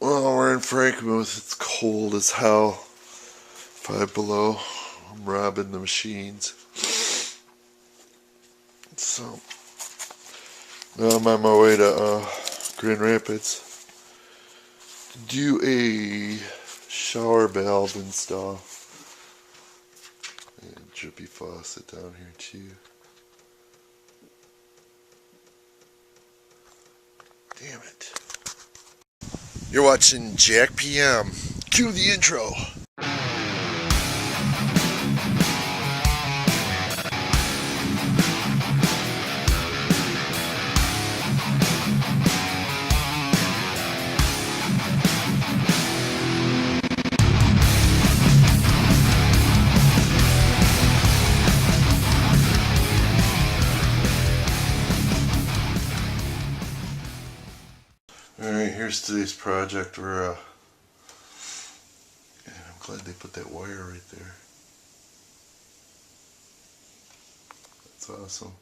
Well, we're in Frankenmuth. It's cold as hell. 5 below. I'm robbing the machines. So, now I'm on my way to Grand Rapids to do a shower valve install. And drippy faucet down here too. Damn it. You're watching Jack PM. Cue the intro. Alright, here's today's project. And I'm glad they put that wire right there. That's awesome.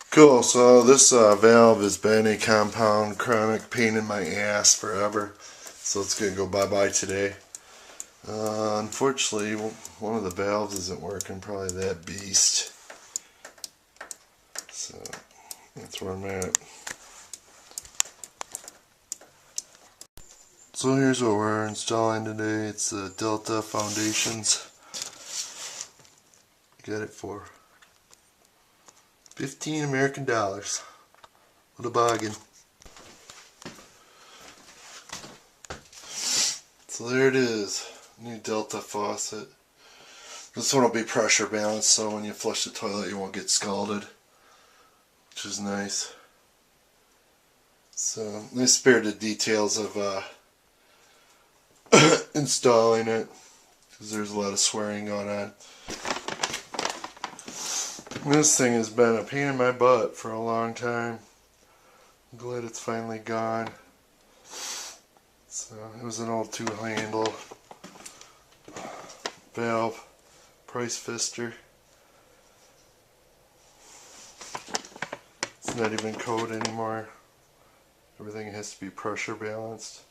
Cool, so this valve has been a compound chronic pain in my ass forever. So it's going to go bye-bye today. Unfortunately, one of the valves isn't working, probably that beast. So that's where I'm at. So here's what we're installing today. It's the Delta Foundations. Got it for 15 American dollars. What a bargain. So there it is. New Delta faucet. This one will be pressure balanced, so when you flush the toilet you won't get scalded, which is nice. So they spared the details of installing it, because there's a lot of swearing going on. This thing has been a pain in my butt for a long time. I'm glad it's finally gone. So it was an old 2-handle valve, Price Pfister. It's not even code anymore. Everything has to be pressure balanced.